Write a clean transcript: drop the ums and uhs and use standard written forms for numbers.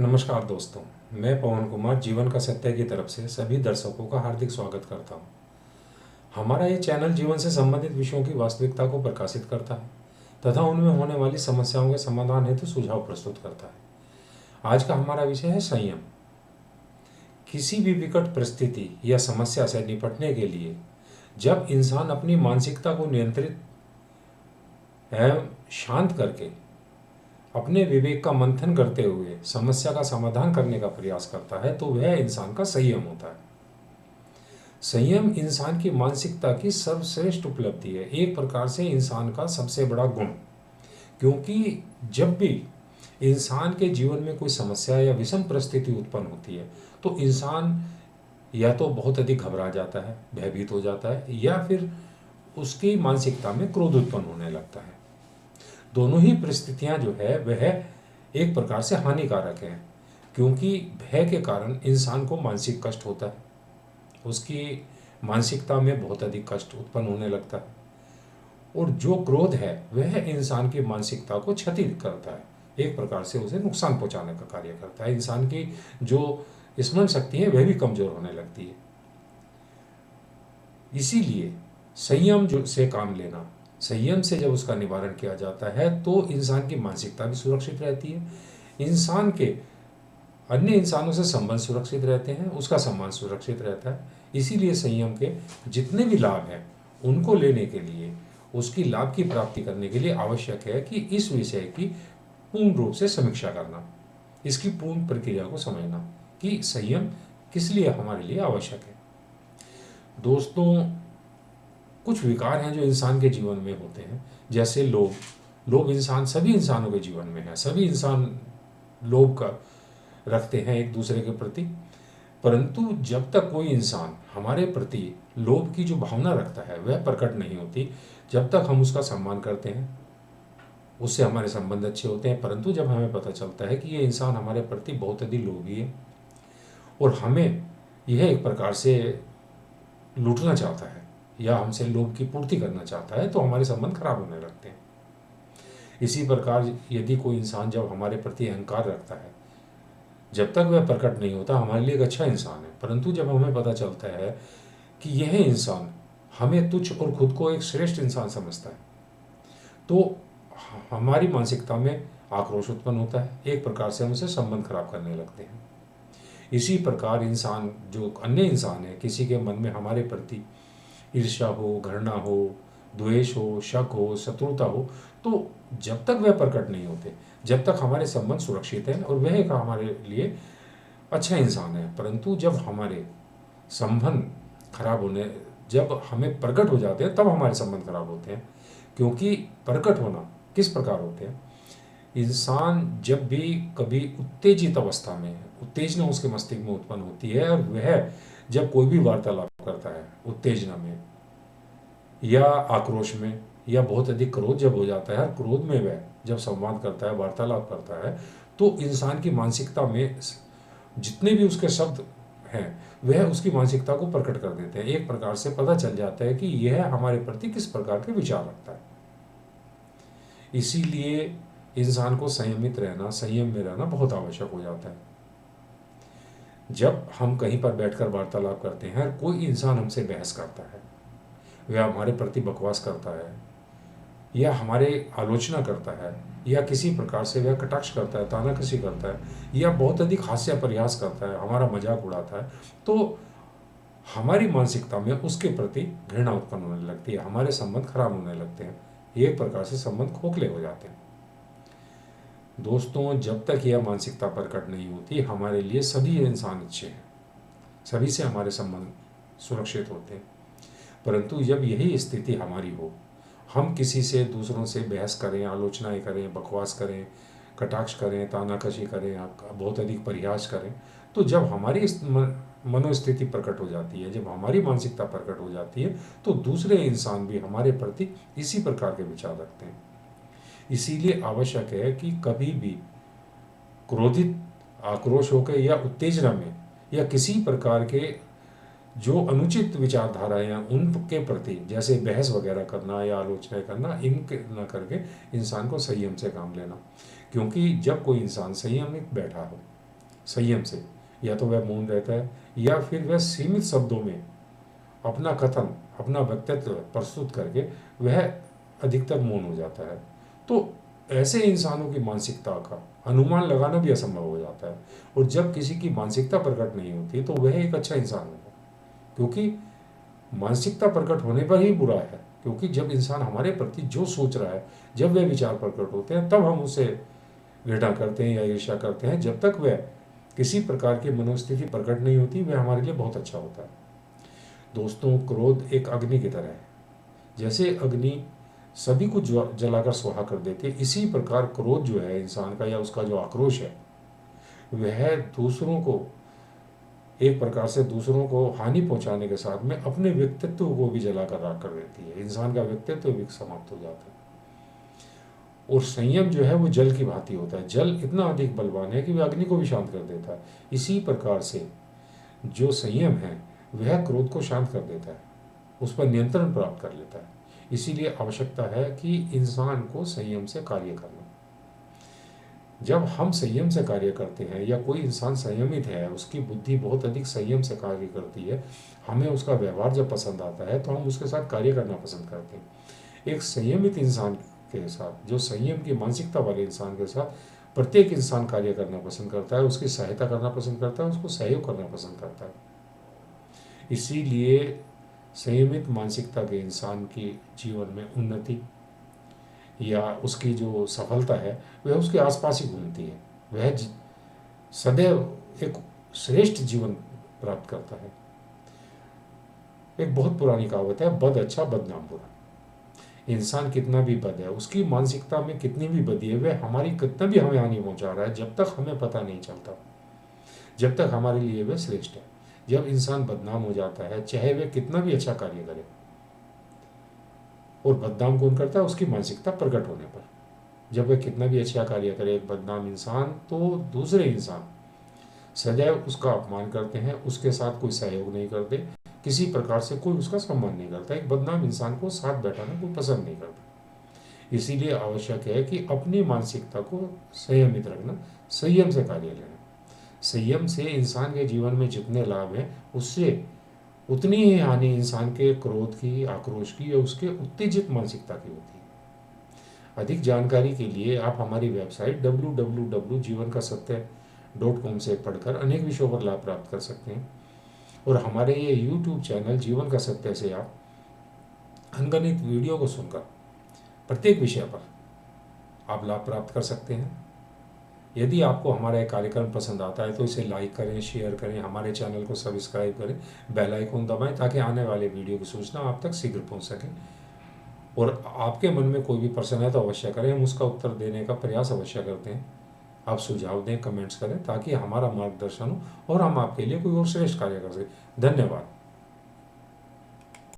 नमस्कार दोस्तों, मैं पवन कुमार जीवन का सत्य की तरफ से सभी दर्शकों का हार्दिक स्वागत करता हूं। हमारा ये चैनल जीवन से संबंधित विषयों की वास्तविकता को प्रकाशित करता है तथा उनमें होने वाली समस्याओं के समाधान हेतु सुझाव प्रस्तुत करता है। आज का हमारा विषय है संयम। किसी भी विकट परिस्थिति या समस्या से निपटने के लिए जब इंसान अपनी मानसिकता को नियंत्रित एवं शांत करके अपने विवेक का मंथन करते हुए समस्या का समाधान करने का प्रयास करता है तो वह इंसान का संयम होता है। संयम इंसान की मानसिकता की सर्वश्रेष्ठ उपलब्धि है, एक प्रकार से इंसान का सबसे बड़ा गुण। क्योंकि जब भी इंसान के जीवन में कोई समस्या या विषम परिस्थिति उत्पन्न होती है तो इंसान या तो बहुत अधिक घबरा जाता है, भयभीत हो जाता है, या फिर उसकी मानसिकता में क्रोध उत्पन्न होने लगता है। दोनों ही परिस्थितियां जो है वह एक प्रकार से हानिकारक हैं, क्योंकि भय के कारण इंसान को मानसिक कष्ट होता है, उसकी मानसिकता में बहुत अधिक कष्ट उत्पन्न होने लगता है, और जो क्रोध है वह इंसान की मानसिकता को क्षति करता है, एक प्रकार से उसे नुकसान पहुंचाने का कार्य करता है। इंसान की जो स्मरण शक्ति है वह भी कमजोर होने लगती है। इसीलिए संयम जो से काम लेना, संयम से जब उसका निवारण किया जाता है तो इंसान की मानसिकता भी सुरक्षित रहती है, इंसान के अन्य इंसानों से संबंध सुरक्षित रहते हैं, उसका सम्मान सुरक्षित रहता है। इसीलिए संयम के जितने भी लाभ हैं उनको लेने के लिए, उसकी लाभ की प्राप्ति करने के लिए आवश्यक है कि इस विषय की पूर्ण रूप से समीक्षा करना, इसकी पूर्ण प्रक्रिया को समझना कि संयम किस लिए हमारे लिए आवश्यक है। दोस्तों, कुछ विकार हैं जो इंसान के जीवन में होते हैं, जैसे लोभ इंसान सभी इंसानों के जीवन में है, सभी इंसान लोभ का रखते हैं एक दूसरे के प्रति। परंतु जब तक कोई इंसान हमारे प्रति लोभ की जो भावना रखता है वह प्रकट नहीं होती, जब तक हम उसका सम्मान करते हैं, उससे हमारे संबंध अच्छे होते हैं। परंतु जब हमें पता चलता है कि ये इंसान हमारे प्रति बहुत अधिक लोभी है और हमें यह एक प्रकार से लूटना चाहता है या हमसे लोभ की पूर्ति करना चाहता है, तो हमारे संबंध खराब होने लगते हैं। इसी प्रकार यदि कोई इंसान जब हमारे प्रति अहंकार रखता है, जब तक वह प्रकट नहीं होता हमारे लिए एक अच्छा इंसान है, परंतु जब हमें पता चलता है कि यह इंसान हमें तुच्छ और खुद को एक श्रेष्ठ इंसान समझता है, तो हमारी मानसिकता में आक्रोश उत्पन्न होता है, एक प्रकार से हम उसे संबंध खराब करने लगते हैं। इसी प्रकार इंसान जो अन्य इंसान है, किसी के मन में हमारे प्रति ईर्ष्या हो, घृणा हो, द्वेष हो, शक हो, शत्रुता हो, तो जब तक वह प्रकट नहीं होते, जब तक हमारे संबंध सुरक्षित हैं और वह एक हमारे लिए अच्छा इंसान है। परंतु जब हमारे संबंध खराब होने, जब हमें प्रकट हो जाते हैं तब हमारे संबंध खराब होते हैं। क्योंकि प्रकट होना किस प्रकार होते हैं, इंसान जब भी कभी उत्तेजित अवस्था में, उत्तेजना उसके मस्तिष्क में उत्पन्न होती है और वह जब कोई भी वार्तालाप करता है उत्तेजना में या आक्रोश में या बहुत अधिक क्रोध जब हो जाता है, क्रोध में वह जब संवाद करता है, वार्तालाप करता है, तो इंसान की मानसिकता में जितने भी उसके शब्द हैं वह उसकी मानसिकता को प्रकट कर देते हैं। एक प्रकार से पता चल जाता है कि यह हमारे प्रति किस प्रकार के विचार रखता है। इसीलिए इंसान को संयमित रहना, संयम में रहना बहुत आवश्यक हो जाता है। जब हम कहीं पर बैठकर वार्तालाप करते हैं, कोई इंसान हमसे बहस करता है, वह हमारे प्रति बकवास करता है या हमारे आलोचना करता है या किसी प्रकार से वह कटाक्ष करता है, तानाकसी करता है या बहुत अधिक हास्य प्रयास करता है, हमारा मजाक उड़ाता है, तो हमारी मानसिकता में उसके प्रति घृणा उत्पन्न होने लगती है, हमारे संबंध खराब होने लगते हैं, एक प्रकार से संबंध खोखले हो जाते हैं। दोस्तों, जब तक यह मानसिकता प्रकट नहीं होती हमारे लिए सभी इंसान अच्छे हैं, सभी से हमारे संबंध सुरक्षित होते हैं। परंतु जब यही स्थिति हमारी हो, हम किसी से, दूसरों से बहस करें, आलोचनाएं करें, बकवास करें, कटाक्ष करें, तानाकशी करें, बहुत अधिक परिहास करें, तो जब हमारी मनोस्थिति प्रकट हो जाती है, जब हमारी मानसिकता प्रकट हो जाती है, तो दूसरे इंसान भी हमारे प्रति इसी प्रकार के विचार रखते हैं। इसीलिए आवश्यक है कि कभी भी क्रोधित, आक्रोश होकर या उत्तेजना में या किसी प्रकार के जो अनुचित विचारधारा हैं उनके प्रति, जैसे बहस वगैरह करना या आलोचना करना, इनके न करके इंसान को संयम से काम लेना। क्योंकि जब कोई इंसान संयमित बैठा हो संयम से, या तो वह मौन रहता है या फिर वह सीमित शब्दों में अपना कथन, अपना व्यक्तित्व प्रस्तुत करके वह अधिकतर मौन हो जाता है। तो ऐसे इंसानों की मानसिकता का अनुमान लगाना भी असंभव हो जाता है। और जब किसी की मानसिकता प्रकट नहीं होती तो वह एक अच्छा इंसान होगा, क्योंकि मानसिकता प्रकट होने पर ही बुरा है। क्योंकि जब इंसान हमारे प्रति जो सोच रहा है, जब वह विचार प्रकट होते हैं, तब हम उसे घृणा करते हैं या ईर्ष्या करते हैं। जब तक वह किसी प्रकार की मनोस्थिति प्रकट नहीं होती, वह हमारे लिए बहुत अच्छा होता है। दोस्तों, क्रोध एक अग्नि की तरह है। जैसे अग्नि सभी को जलाकर स्वाहा कर देती है, इसी प्रकार क्रोध जो है इंसान का, या उसका जो आक्रोश है, वह दूसरों को एक प्रकार से दूसरों को हानि पहुंचाने के साथ में अपने व्यक्तित्व को भी जलाकर राख कर देती है। इंसान का व्यक्तित्व भी समाप्त हो जाता है। और संयम जो है वो जल की भांति होता है। जल इतना अधिक बलवान है कि वह अग्नि को भी शांत कर देता है। इसी प्रकार से जो संयम है वह क्रोध को शांत कर देता है, उस पर नियंत्रण प्राप्त कर लेता है। इसीलिए आवश्यकता है कि इंसान को संयम से कार्य करना। जब हम संयम से कार्य करते हैं, या कोई इंसान संयमित है, उसकी बुद्धि बहुत अधिक संयम से कार्य करती है, हमें उसका व्यवहार जब पसंद आता है तो हम उसके साथ कार्य करना पसंद करते हैं। एक संयमित इंसान के साथ, जो संयम की मानसिकता वाले इंसान के साथ प्रत्येक इंसान कार्य करना पसंद करता है, उसकी सहायता करना पसंद करता है, उसको सहयोग करना पसंद करता है। इसीलिए संयमित मानसिकता के इंसान के जीवन में उन्नति या उसकी जो सफलता है वह उसके आसपास ही घूमती है। वह सदैव एक श्रेष्ठ जीवन प्राप्त करता है। एक बहुत पुरानी कहावत है, बद अच्छा बदनाम बुरा। इंसान कितना भी बद है, उसकी मानसिकता में कितनी भी बदी है, वह हमारी कितना भी हमें हानि पहुंचा रहा है, जब तक हमें पता नहीं चलता, जब तक हमारे लिए वह श्रेष्ठ है। जब इंसान बदनाम हो जाता है, चाहे वह कितना भी अच्छा कार्य करे, और बदनाम कौन करता है? उसकी मानसिकता प्रकट होने पर। जब वह कितना भी अच्छा कार्य करे एक बदनाम इंसान, तो दूसरे इंसान सदैव उसका अपमान करते हैं, उसके साथ कोई सहयोग नहीं करते, किसी प्रकार से कोई उसका सम्मान नहीं करता। एक बदनाम इंसान को साथ बैठाना कोई पसंद नहीं करता। इसीलिए आवश्यक है कि अपनी मानसिकता को संयमित रखना, संयम से कार्य लेना। संयम से इंसान के जीवन में जितने लाभ हैं, उससे उतनी ही हानि इंसान के क्रोध की, आक्रोश की, या उसके उत्तेजित मानसिकता की होती है। अधिक जानकारी के लिए आप हमारी वेबसाइट www.jivankasatya.com से पढ़कर अनेक विषयों पर लाभ प्राप्त कर सकते हैं। और हमारे ये YouTube चैनल जीवन का सत्य से आप अनगिनत वीडियो को सुनकर प्रत्येक विषय पर आप लाभ प्राप्त कर सकते हैं। यदि आपको हमारा एक कार्यक्रम पसंद आता है तो इसे लाइक करें, शेयर करें, हमारे चैनल को सब्सक्राइब करें, बेल आइकन दबाएं, ताकि आने वाले वीडियो की सूचना आप तक शीघ्र पहुंच सके। और आपके मन में कोई भी प्रश्न है तो अवश्य करें, हम उसका उत्तर देने का प्रयास अवश्य करते हैं। आप सुझाव दें, कमेंट्स करें, ताकि हमारा मार्गदर्शन हो और हम आपके लिए कोई और श्रेष्ठ कार्य कर सकें। धन्यवाद।